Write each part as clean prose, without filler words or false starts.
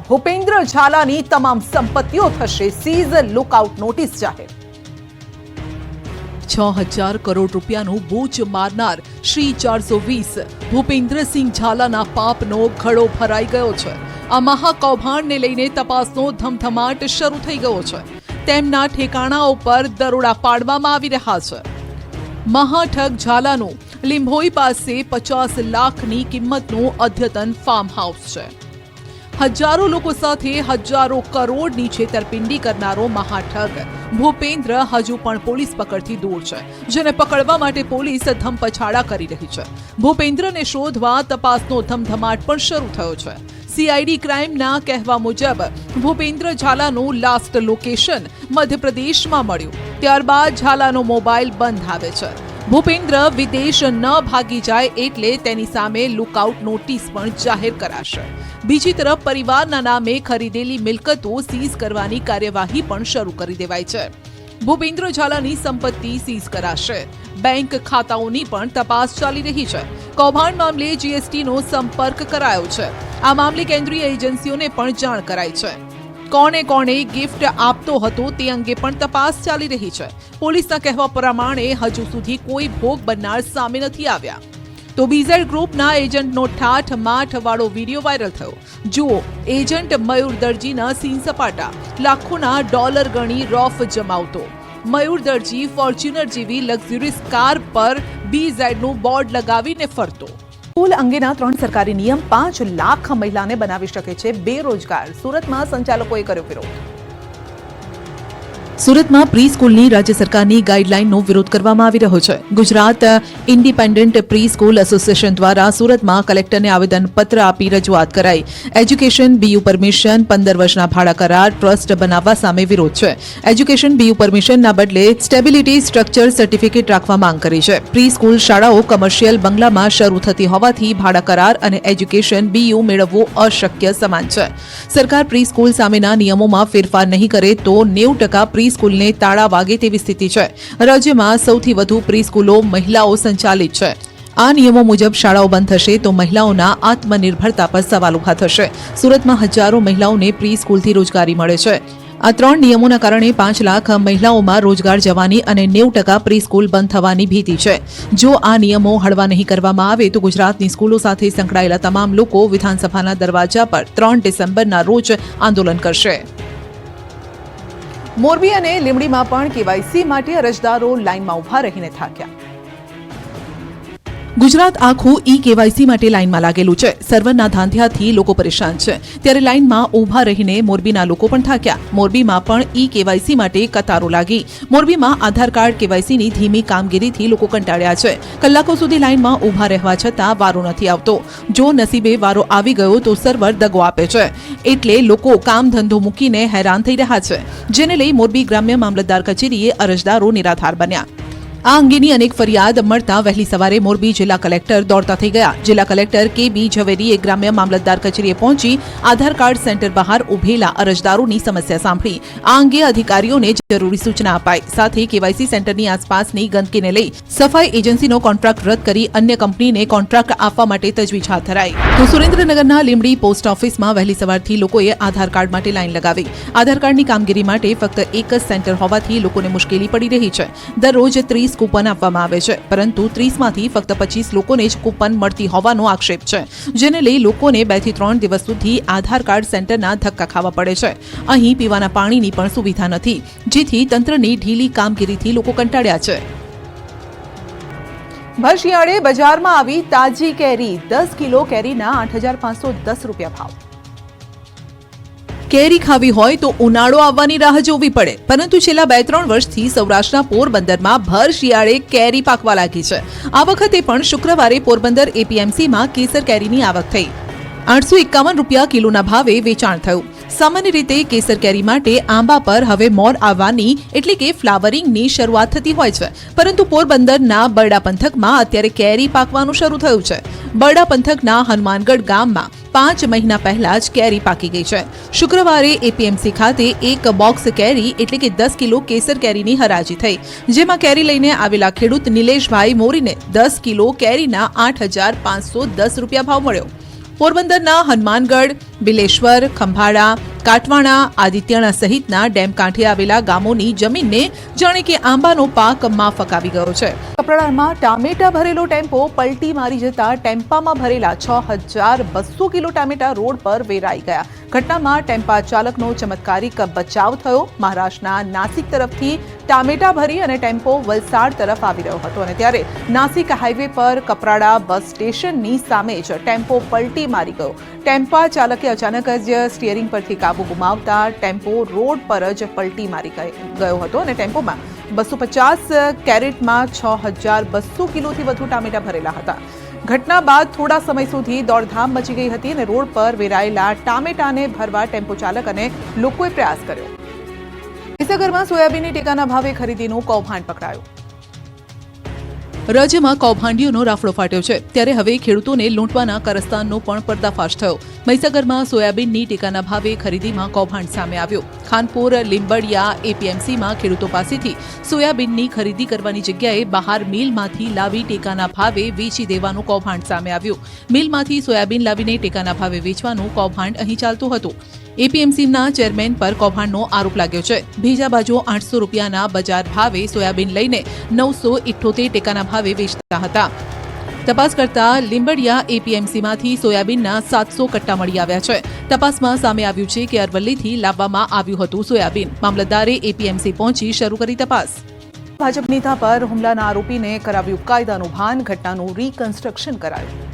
ભૂપેન્દ્ર ઝાલાની તમામ સંપત્તિઓ થશે seize, lookout notice જાહેર। 6000 કરોડ રૂપિયાનું બોજ મારનાર શ્રી 420 ભૂપેન્દ્રસિંહ ઝાલાના પાપનો ઘડો ભરાઈ ગયો છે। આ મહાકૌભાંડને લઈને તપાસનો ધમધમાટ શરૂ થઈ ગયો છે। તેમના ઠેકાણાઓ પર દરોડા પાડવામાં આવી રહ્યા છે। મહાઠગ ઝાલાનું લીંભોઈ પાસે 50 લાખની કિંમતનું અદ્યતન ફાર્મ હાઉસ છે। હજારો લોકો સાથે હજારો કરોડની છેતરપિંડી કરનારો મહાઠગ ભૂપેન્દ્ર હજુ પણ પોલીસ પકડથી દૂર છે, જેને પકડવા માટે પોલીસ ધમપછાડા કરી રહી છે। ભૂપેન્દ્રને શોધવા તપાસનો ધમધમાટ પણ શરૂ થયો છે। સીઆઈડી ક્રાઇમના કહેવા મુજબ ભૂપેન્દ્ર ઝાલાનું લાસ્ટ લોકેશન મધ્યપ્રદેશમાં મળ્યું, ત્યારબાદ ઝાલાનો મોબાઈલ બંધ આવે છે। ભૂપેન્દ્ર વિદેશ ન ભાગી જાય એટલે તેની સામે લુકઆઉટ નોટિસ પણ જાહેર કરાશે। બીજી તરફ પરિવારના નામે ખરીદેલી મિલકતો સીઝ કરવાની કાર્યવાહી પણ શરૂ કરી દેવાઈ છે। ભૂપેન્દ્ર ઝાલાની સંપત્તિ સીઝ કરાશે। બેંક ખાતાઓની પણ તપાસ ચાલી રહી છે। કૌભાંડ મામલે જીએસટીનો સંપર્ક કરાયો છે। આ મામલે કેન્દ્રીય એજન્સીઓને પણ જાણ કરાઈ છે। કોણે ગિફ્ટ આપતો હતો તે અંગે પણ તપાસ ચાલી રહી છે। પોલીસના કહેવા પ્રમાણે હજુ સુધી કોઈ ભોગ બનનાર સામે નથી આવ્યા। તો બીઝેડ ગ્રુપના એજન્ટનો ઠાઠ માઠ વાળો વિડીયો વાયરલ થયો। જુઓ એજન્ટ મયુર દરજીના સીન સપાટા, લાખોના ડોલર ગણી રોફ જમાવતો। મયુર દરજી ફોર્ચ્યુનર જેવી લક્ઝુરિયસ કાર પર બીઝેડનું બોર્ડ લગાવીને ફરતો। સ્કૂલ અંગેના 3 સરકારી નિયમ 5 લાખ મહિલાને બનાવી શકે છે બેરોજગાર। સુરતમાં સંચાલકોએ કર્યો વિરોધ। સુરતમાં પ્રી સ્કૂલની રાજ્ય સરકારની ગાઈડલાઈનનો વિરોધ કરવામાં આવી રહ્યો છે। Gujarat independent pre school association દ્વારા સુરતમાં કલેક્ટરને આવેદનપત્ર આપી રજૂઆત કરાઈ। એજ્યુકેશન બીયુ પરમિશન 15 વર્ષના ભાડા કરાર ટ્રસ્ટ બનાવવા સામે વિરોધ છે। એજ્યુકેશન બીયુ પરમિશનના બદલે સ્ટેબિલિટી સ્ટ્રક્ચર સર્ટિફિકેટ રાખવા માંગ કરી છે। પ્રી સ્કૂલ શાળાઓ કમર્શિયલ બંગલામાં શરૂ થતી હોવાથી ભાડા કરાર અને એજ્યુકેશન બીયુ મેળવવું અશક્ય સમાન છે। સરકાર પ્રી સ્કૂલ સામેના નિયમોમાં ફેરફાર નહીં કરે તો 90% પ્રી સ્કૂલને તાળા વાગે તેવી સ્થિતિ છે। રાજ્યમાં સૌથી વધુ પ્રી સ્કૂલો મહિલાઓ સંચાલિત છે। આ નિયમો મુજબ શાળાઓ બંધ થશે તો મહિલાઓના આત્મનિર્ભરતા પર સવાલ ઉભા થશે। સુરતમાં હજારો મહિલાઓને પ્રી સ્કૂલથી રોજગારી મળે છે। આ 3 નિયમોના કારણે 5 લાખ મહિલાઓમાં રોજગાર જવાની અને 90% પ્રી સ્કૂલ બંધ થવાની ભીતિ છે। જો આ નિયમો હળવા નહીં કરવામાં આવે તો ગુજરાતની સ્કૂલો સાથે સંકળાયેલા તમામ લોકો વિધાનસભાના દરવાજા પર 3 ડિસેમ્બરના રોજ આંદોલન કરશે। મોરબી અને લીંબડીમાં પણ કેવાયસી માટે અરજદારો લાઇનમાં ઉભા રહીને થાક્યા। ગુજરાત આખું કેવાયસી માટે લાઇનમાં લાગેલું છે। સર્વરના ધાંધિયાથી લોકો પરેશાન છે, ત્યારે લાઇનમાં ઉભા રહીને મોરબીના લોકો પણ થાક્યા। મોરબીમાં પણ કેવાયસી માટે કતારો લાગી। મોરબીમાં આધાર કાર્ડ કેવાયસીની ધીમી કામગીરીથી લોકો કંટાળ્યા છે। કલાકો સુધી લાઇનમાં ઉભા રહેવા છતાં વારો નથી આવતો। જો નસીબે વારો આવી ગયો તો સર્વર દગો આપે છે, એટલે લોકો કામ ધંધો મૂકીને હેરાન થઈ રહ્યા છે, જેને લઈ મોરબી ગ્રામ્ય મામલતદાર કચેરીએ અરજદારો નિરાધાર બન્યા। આ અંગેની અનેક ફરિયાદ મળતા વહેલી સવારે મોરબી જિલ્લા કલેક્ટર દોડતા થઈ ગયા। જિલ્લા કલેક્ટર કે.બી. ઝવેરીએ ગ્રામ્ય મામલતદાર કચેરીએ પહોંચી આધાર કાર્ડ સેન્ટર બહાર ઉભેલા અરજદારોની સમસ્યા સાંભળી। આ અંગે અધિકારીઓને જરૂરી સૂચના અપાઈ। સાથે કેવાયસી સેન્ટરની આસપાસની ગંદકીને લઈ સફાઈ એજન્સીનો કોન્ટ્રાક્ટ રદ કરી અન્ય કંપનીને કોન્ટ્રાક્ટ આપવા માટે તજવીજ હાથ ધરાઈ। તો સુરેન્દ્રનગરના લીંબડી પોસ્ટ ઓફિસમાં વહેલી સવારથી લોકોએ આધાર કાર્ડ માટે લાઈન લગાવી। આધાર કાર્ડની કામગીરી માટે ફક્ત એક જ સેન્ટર હોવાથી લોકોને મુશ્કેલી પડી રહી છે। દરરોજ 30 કૂપન આપવામાં આવે છે, પરંતુ 30માંથી ફક્ત 25 લોકોને જ કૂપન મળતી હોવાનો આક્ષેપ છે, જેને લઈ લોકોને 2 થી 3 દિવસ સુધી આધાર કાર્ડ સેન્ટરના ધક્કા ખાવા પડે છે। અહીં પીવાના પાણીની પણ સુવિધા નથી, જેથી તંત્રની ઢીલી કામગીરીથી લોકો કંટાળ્યા છે। ભર શિયાળે બજારમાં આવી તાજી કેરી। 10 કિલો કેરીના 8,510 રૂપિયા ભાવ। કેરી ખાવી હોય તો ઉનાળો આવવાની રાહ જોવી પડે, પરંતુ છેલ્લા 2-3 વર્ષથી સૌરાષ્ટ્રના પોરબંદરમાં ભર શિયાળે કેરી પાકવા લાગી છે। આ વખતે પણ શુક્રવારે પોરબંદર એપીએમસીમાં કેસર કેરીની આવક થઈ। 851 રૂપિયા કિલોના ભાવે વેચાણ થયું। સામાન્ય રીતે કેસર કેરી માટે આંબા પર હવે મોર આવવાની એટલે કે ફ્લાવરિંગની શરૂઆત થતી હોય છે, પરંતુ પોરબંદરના બરડા પંથકમાં અત્યારે કેરી પાકવાનું શરૂ થયું છે। બરડા પંથકના હનુમાનગઢ ગામમાં 5 મહિના પહેલા જ કેરી પાકી ગઈ છે। શુક્રવારે એપીએમસી ખાતે એક બોક્સ કેરી એટલે કે 10 કિલો કેસર કેરીની હરાજી થઈ, જેમાં કેરી લઈને આવેલા ખેડૂત નિલેશભાઈ મોરીને 10 કિલો કેરીના 8,510 રૂપિયા ભાવ મળ્યો। પોરબંદરના હનુમાનગઢ, બિલેશ્વર, ખંભાળા, કાટવાણા, આદિત્યણા સહિતના ડેમ કાંઠે આવેલા ગામોની જમીનને જાણે કે આંબાનો પાક માફક આવી ગયો છે. કપરાડામાં ટામેટા ભરેલો ટેમ્પો પલટી મારી જતા ટેમ્પામાં ભરેલા 6,200 કિલો ટામેટા રોડ પર વેરાઈ ગયા. ઘટનામાં ટેમ્પા ચાલકનો ચમત્કારિક બચાવ થયો. મહારાષ્ટ્રના નાસિક તરફથી ટામેટા ભરી અને ટેમ્પો વલસાડ તરફ આવી રહ્યો હતો અને ત્યારે નાસિક હાઈવે પર કપરાડા બસ સ્ટેશનની સામે જ ટેમ્પો પલટી મારી ગયો. ટેમ્પા ચાલકે અચાનક જ સ્ટીયરિંગ પરથી કાબુ ગુમાવતા ટેમ્પો રોડ પર જ પલટી મારી ગયો હતો અને ટેમ્પોમાં 250 કેરેટમાં 6,200 કિલોથી વધુ ટામેટા ભરેલા હતા. ઘટના બાદ થોડા સમય સુધી દોડધામ મચી ગઈ હતી અને રોડ પર વેરાયેલા ટામેટાને ભરવા ટેમ્પો ચાલક અને લોકોએ પ્રયાસ કર્યો. મહીસાગરમાં સોયાબીનની ટેકાના ભાવે ખરીદીનું કૌભાંડ પકડાયું. રાજ્યમાં કૌભાંડીઓનો રાફડો ફાટ્યો છે ત્યારે હવે ખેડૂતોને લૂંટવાના કારસ્તાનનો પણ પર્દાફાશ થયો. મહીસાગરમાં સોયાબીનની ટેકાના ભાવે ખરીદીમાં કૌભાંડ સામે આવ્યું. ખાનપુર લીંબડિયા એપીએમસીમાં ખેડૂતો પાસેથી સોયાબીનની ખરીદી કરવાની જગ્યાએ બહાર મિલમાંથી લાવી ટેકાના ભાવે વેચી દેવાનું કૌભાંડ સામે આવ્યું. મિલમાંથી સોયાબીન લાવીને ટેકાના ભાવે વેચવાનું કૌભાંડ અહીં ચાલતું હતું. એપીએમસીના ચેરમેન પર કૌભાંડનો આરોપ લાગ્યો છે. બીજા બાજુ 800 રૂપિયાના બજાર ભાવે સોયાબીન લઈને 978 ટેકાના ભાવે વેચતા હતા. તપાસ કરતા લીંબડિયા એપીએમસીમાંથી સોયાબીનના 700 કટ્ટા મળી આવ્યા છે. તપાસમાં સામે આવ્યું છે કે અરવલ્લીથી લાવવામાં આવ્યું હતું સોયાબીન. મામલતદારે એપીએમસી પહોંચી શરૂ કરી તપાસ. ભાજપ નેતા પર હુમલાના આરોપીને કરાવ્યું કાયદાનું ભાન. ઘટનાનું રીકન્સ્ટ્રક્શન કરાયું.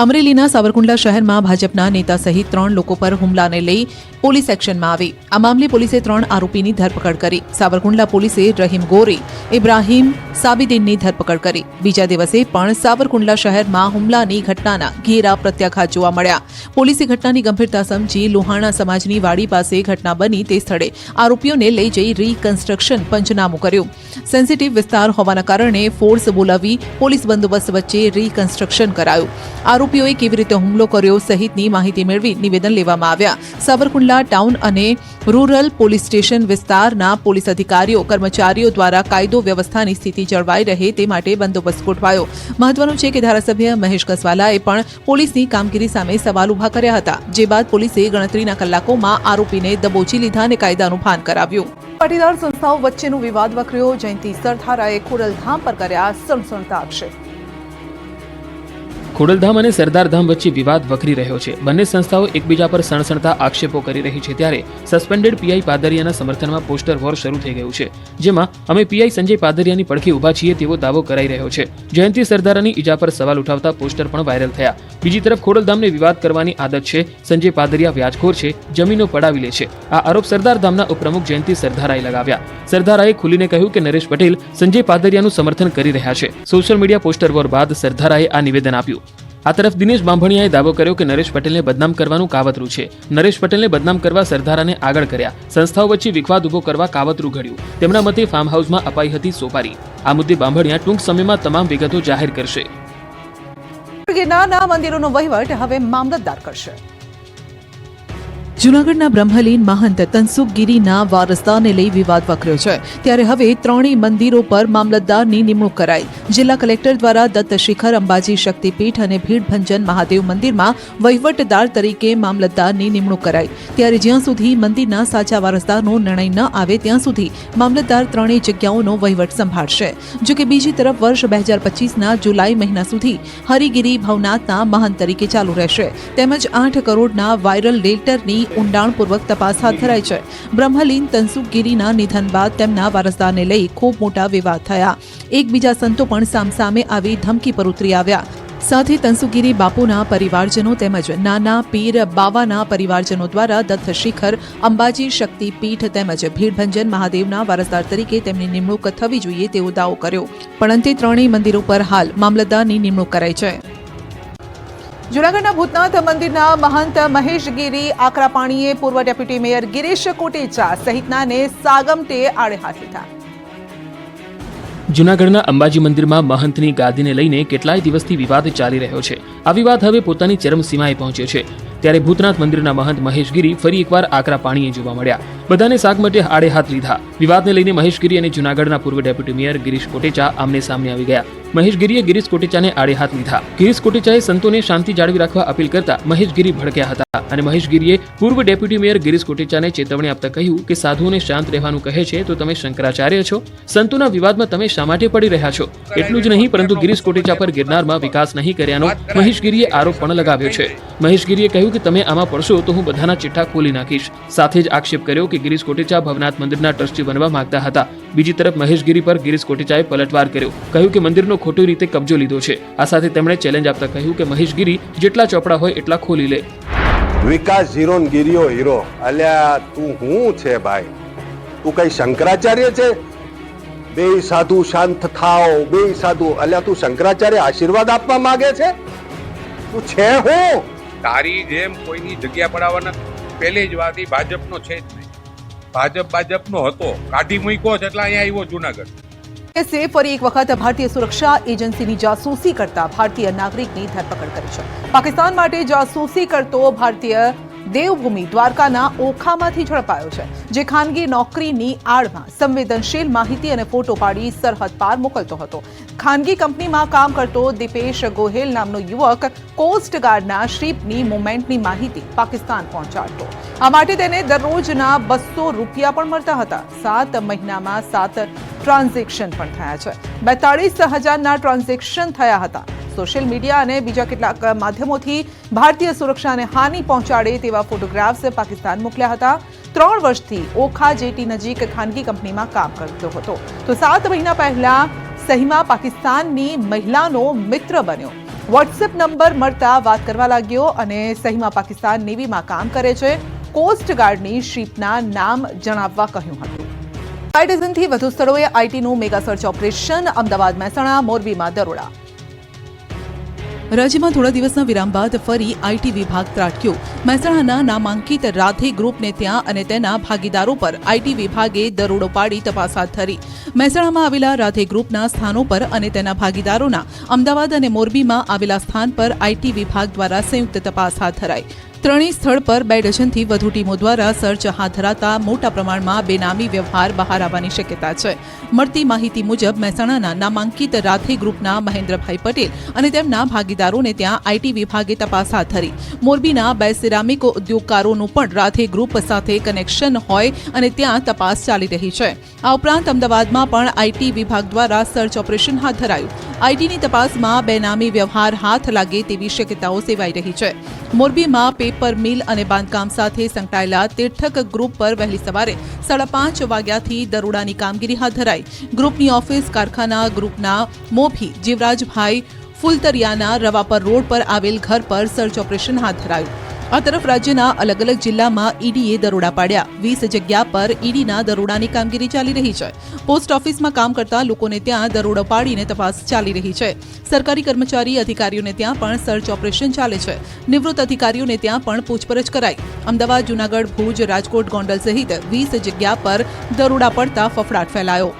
અમરેલીના સાવરકુંડલા શહેરમાં ભાજપના નેતા સહિત 3 લોકો પર હુમલાને લઈ પોલીસ એક્શનમાં આવી. આ મામલે પોલીસે 3 આરોપીની ધરપકડ કરી. સાવરકુંડલા પોલીસે રહીમ ગોરી, ઇબ્રાહીમ સાબિદીનની ધરપકડ કરી. બીજા દિવસે પણ સાવરકુંડલા શહેરમાં હુમલાની ઘટનાના ઘેરા પ્રત્યાઘાત જોવા મળ્યા. પોલીસે ઘટનાની ગંભીરતા સમજી લોહાણા સમાજની વાડી પાસે ઘટના બની તે સ્થળે આરોપીઓને લઈ જઈ રીકન્સ્ટ્રક્શન પંચનામું કર્યું. સેન્સિટિવ વિસ્તાર હોવાના કારણે ફોર્સ બોલાવી પોલીસ બંદોબસ્ત વચ્ચે રીકન્સ્ટ્રક્શન કરાયું. આરોપીઓએ કેવી રીતે હુમલો કર્યો સહિતની માહિતી મેળવી નિવેદન લેવામાં આવ્યા. સાવરકુંડલા ટાઉન અને રૂરલ પોલીસ સ્ટેશન વિસ્તારના પોલીસ અધિકારીઓ કર્મચારીઓ દ્વારા કાયદો વ્યવસ્થાની સ્થિતિ જળવાઈ રહે તે માટે બંદોબસ્ત ગોઠવાયો. મહત્વનું છે કે ધારાસભ્ય મહેશ કસવાલાએ પણ પોલીસની કામગીરી સામે સવાલ ઉભા કર્યા હતા. જે બાદ પોલીસે ગણતરીના કલાકોમાં આરોપીને દબોચી લીધા અને કાયદાનું ભાન કરાવ્યું. પાટીદાર સંસ્થાઓ વચ્ચેનો વિવાદ વકર્યો. જયંતિ સરથારાએ ખોડલધામ પર કર્યા સણસણતા આક્ષેપ. ખોડલધામ અને સરદારધામ વચ્ચે વિવાદ વકરી રહ્યો છે. બંને સંસ્થાઓ એકબીજા પર સણસણતા આક્ષેપો કરી રહી છે ત્યારે સસ્પેન્ડેડ પીઆઈ પાદરિયાના સમર્થનમાં પોસ્ટર વોર શરૂ થઈ ગયું છે. જેમાં અમે પીઆઈ સંજય પાદરિયાની પડખે ઊભા છીએ તેવો દાવો કરાઈ રહ્યો છે. જયંતિ સરદારાની ઈજા પર સવાલ ઉઠાવતા પોસ્ટર પણ વાયરલ થયા. બીજી તરફ ખોડલધામને વિવાદ કરવાની આદત છે. સંજય પાદરિયા વ્યાજખોર છે, જમીનો પડાવી લે છે. આ આરોપ સરદારધામના ઉપપ્રમુખ જયંતિ સરદારાએ લગાવ્યા. સરદારાએ ખુલીને કહ્યું કે નરેશ પટેલ સંજય પાદરિયાનું સમર્થન કરી રહ્યા છે. સોશિયલ મીડિયા પોસ્ટર વોર બાદ સરદારાએ આ નિવેદન આપ્યું. આ તરફ દિનેશ બાંભણિયાએ દાવો કર્યો કે નરેશ પટેલને બદનામ કરવાનું કાવતરું છે. નરેશ પટેલને બદનામ કરવા સરદારાને આગળ કર્યા. સંસ્થાઓ વચ્ચે વિવાદ ઉભો કરવા કાવતરું ઘડ્યું. તેમના મતે ફાર્મ હાઉસમાં અપાઈ હતી સોપારી. આ મુદ્દે બાંભણિયા ટૂંક સમયમાં તમામ વિગતો જાહેર કરશે. ગિરનારના મંદિરોનો વહીવટ હવે મામલતદાર કરશે. જૂનાગઢના બ્રહ્મલીન મહંત તનસુખ ગીરીના વારસદારને લઈ વિવાદ વકર્યો છે. ત્યારે હવે 3 મંદિરો પર મામલતદારની નિમણૂક કરાઈ. જિલ્લા કલેક્ટર દ્વારા દત્ત શિખર, અંબાજી શક્તિપીઠ અને ભીડભંજન મહાદેવ મંદિરમાં વહીવટદાર તરીકે મામલતદારની નિમણૂક કરાઈ. ત્યારે જ્યાં સુધી મંદિરના સાચા વારસદારનો નિર્ણય ન આવે ત્યાં સુધી મામલતદાર 3 જગ્યાઓનો વહીવટ સંભાળશે. જોકે બીજી તરફ વર્ષ 2025ના જુલાઈ મહિના સુધી હરિગીરી ભવનાથના મહંત તરીકે ચાલુ રહેશે. તેમજ 8 કરોડના વાયરલ લેટરની ઊંડાણપૂર્વક તપાસ હાથ ધરાઈ છે. બ્રહ્મલીન તનસુખ ગીરીના નિધન બાદ તેમના વારસદારને લઈ ખૂબ મોટા વિવાદ થયા. એકબીજા સંતો પણ સામસામે આવી ધમકી પર ઉતરી આવ્યા. સાથે તનસુખગીરી બાપુના પરિવારજનો તેમજ નાના પીર બાવાના પરિવારજનો દ્વારા દત્ત શિખર, અંબાજી શક્તિપીઠ તેમજ ભીડભંજન મહાદેવના વારસદાર તરીકે તેમની નિમણૂક થવી જોઈએ તેવો દાવો કર્યો. પણ અંતે 3 મંદિરો પર હાલ મામલતદારની નિમણૂક કરાઈ છે. જૂનાગઢના ભૂતનાથ મંદિરના મહંત મહેશ ગીરી આકરાપાણીએ પૂર્વ ડેપ્યુટી મેયર ગિરીશ કોટેચા સહિતનાને સાગમટે આડે હાથ લીધા. જૂનાગઢના અંબાજી મંદિરમાં મહંતની ગાદીને લઈને કેટલાય દિવસથી વિવાદ ચાલી રહ્યો છે. આ વિવાદ હવે પોતાની ચરમસીમાએ પહોંચ્યો છે. ત્યારે ભૂતનાથ મંદિરના મહંત મહેશગીરી ફરી એકવાર આકરા પાણીએ જોવા મળ્યા. બધાને શાક માટે આડે હાથ લીધા. વિવાદને લઈને મહેશગીરી અને જૂનાગઢના પૂર્વ ડેપ્યુટી મેયર ગિરીશ કોટેચા આમને સામને આવી ગયા. મહેશગીરીએ ગિરીશ કોટેચાને આડે હાથ લીધા. ગિરીશ કોટેચાએ સંતોને શાંતિ જાળવી રાખવા અપીલ કરતા મહેશગીરી ભડક્યા હતા અને મહેશગીરીએ પૂર્વ ડેપ્યુટી મેયર ગિરીશ કોટેચાને ચેતવણી આપતા કહ્યું કે સાધુઓને શાંત રહેવાનું કહે છે તો તમે શંકરાચાર્ય છો. સંતોના વિવાદમાં તમે શા માટે પડી રહ્યા છો? એટલું જ નહીં પરંતુ ગિરીશ કોટેચા પર ગિરનારમાં વિકાસ નહીં કર્યાનો મહેશગીરીએ આરોપ પણ લગાવ્યો છે. મહેશગીરીએ કહ્યું કે તમે આમાં પડશો તો હું બધાના ચિઠ્ઠા ખોલી નાખીશ. સાથે જ આક્ષેપ કર્યો કે ગિરીશ કોટેચા ભવનાથ મંદિરના ટ્રસ્ટી બનવા માંગતા હતા. બીજી તરફ મહેશગીરી પર ગિરીશ કોટેચાએ પલટવાર કર્યો. કહ્યું કે મંદિરનો ખોટી રીતે કબજો લીધો છે. આ સાથે તેમણે ચેલેન્જ આપતા કહ્યું કે મહેશગીરી જેટલા ચોપડા હોય એટલા ખોલી લે. વિકાસ ઝીરો ને ગિરિયો હીરો. અલ્યા તું હું છે ભાઈ? તું કઈ શંકરાચાર્ય છે? બે સાધુ શાંત થાઓ, બે સાધુ. અલ્યા તું શંકરાચાર્ય આશીર્વાદ આપવા માંગે છે? તું છે હું? તારી જેમ કોઈની જગ્યા પડાવવાના પહેલી જ વાત ભાજપનો છે જ નહીં. ભાજપનો હતો, કાઢી મૂક્યો છે એટલે અહીંયા આવ્યો જુનાગઢ. એસે ફરી એક વખત ભારતીય સુરક્ષા એજન્સીની જાસૂસી કરતા ભારતીય નાગરિકની ધરપકડ કરી છે. પાકિસ્તાન માટે જાસૂસી કરતો ભારતીય દેવભૂમિ દ્વારકાના ઓખામાંથી ઝડપાયો છે, જે ખાનગી નોકરીની આડમાં સંવેદનશીલ માહિતી અને ફોટો પાડી સરહદ પાર મોકલતો હતો. ખાનગી કંપનીમાં કામ કરતો દીપેશ ગોહેલ નામનો યુવક કોસ્ટગાર્ડના શિપની મુવમેન્ટની માહિતી પાકિસ્તાન પહોંચાડતો. આ માટે તેને દરરોજના 200 રૂપિયા પણ મળતા હતા. 7 મહિનામાં 7 ટ્રાન્ઝેક્શન પણ થયા છે. 42,000ના ટ્રાન્ઝેક્શન થયા હતા. સોશિયલ મીડિયા અને બીજા કેટલાક માધ્યમોથી ભારતીય સુરક્ષાને હાનિ પહોંચાડે તેવા ફોટોગ્રાફ્સ પાકિસ્તાન મોકલ્યા હતા. 3 વર્ષથી ઓખા જેટી નજીક ખાનગી કંપનીમાં કામ કરતો હતો. તો 7 મહિના પહેલા સહીમા પાકિસ્તાનની મહિલાનો મિત્ર બન્યો. વોટ્સએપ નંબર મળતા વાત કરવા લાગ્યો અને સહીમા પાકિસ્તાન નેવીમાં કામ કરે છે. કોસ્ટગાર્ડની શિપના નામ જણાવવા કહ્યું હતું. 2 ડઝનથી વધુ સ્થળોએ આઈટીનું mega search operation. Ahmedabad, Mehsana, મોરબીમાં દરોડા. રાજ્યમાં થોડા દિવસના વિરામ બાદ ફરી આઈટી વિભાગ ત્રાટક્યો. મહેસાણાના નામાંકિત રાધે ગ્રુપને ત્યાં અને તેના ભાગીદારો પર આઈટી વિભાગે દરોડો પાડી તપાસ હાથ ધરી. મહેસાણામાં આવેલા રાધે ગ્રુપના સ્થાનો પર અને તેના ભાગીદારોના અમદાવાદ અને મોરબીમાં આવેલા સ્થાન પર આઈટી વિભાગ દ્વારા સંયુક્ત તપાસ હાથ ધરાઈ. ત્રણેય સ્થળ પર 2 ડઝનથી વધુ ટીમો દ્વારા સર્ચ હાથ ધરાતા મોટા પ્રમાણમાં બેનામી વ્યવહાર બહાર આવવાની શક્યતા છે. મળતી માહિતી મુજબ મહેસાણાના નામાંકિત રાધે ગ્રુપના મહેન્દ્રભાઈ પટેલ અને તેમના ભાગીદારોને ત્યાં આઈટી વિભાગે તપાસ હાથ ધરી. મોરબીના 2 સિરામિક ઉદ્યોગકારોનું પણ રાધે ગ્રુપ સાથે કનેક્શન હોય અને ત્યાં તપાસ ચાલી રહી છે. આ ઉપરાંત અમદાવાદમાં પણ આઈટી વિભાગ દ્વારા સર્ચ ઓપરેશન હાથ ધરાયું. આઈટીની તપાસમાં બેનામી વ્યવહાર હાથ લાગે તેવી શક્યતાઓ સેવાઈ રહી છે. મોરબીમાં પેપર મિલ અને બાંધકામ સાથે સંકળાયેલા તીર્થક ગ્રુપ પર વહેલી સવારે 5:30 વાગ્યાથી દરોડાની કામગીરી હાથ ધરાઈ. ગ્રુપની ઓફિસ, કારખાના, ગ્રુપના મોભી જીવરાજભાઈ ફુલતરિયાના રવાપર રોડ પર આવેલ ઘર પર સર્ચ ઓપરેશન હાથ ધરાયું. આ તરફ રાજ્યના અલગ અલગ જિલ્લામાં ઈડીએ દરોડા પાડ્યા. 20 જગ્યા પર ઈડીના દરોડાની કામગીરી ચાલી રહી છે. પોસ્ટ ઓફિસમાં કામ કરતા લોકોને ત્યાં દરોડો પાડીને તપાસ ચાલી રહી છે. સરકારી કર્મચારી અધિકારીઓને ત્યાં પણ સર્ચ ઓપરેશન ચાલે છે. નિવૃત્ત અધિકારીઓને ત્યાં પણ પૂછપરછ કરાઈ. અમદાવાદ, જૂનાગઢ, ભુજ, રાજકોટ, ગોંડલ સહિત 20 જગ્યા પર દરોડા પડતા ફફડાટ ફેલાયો.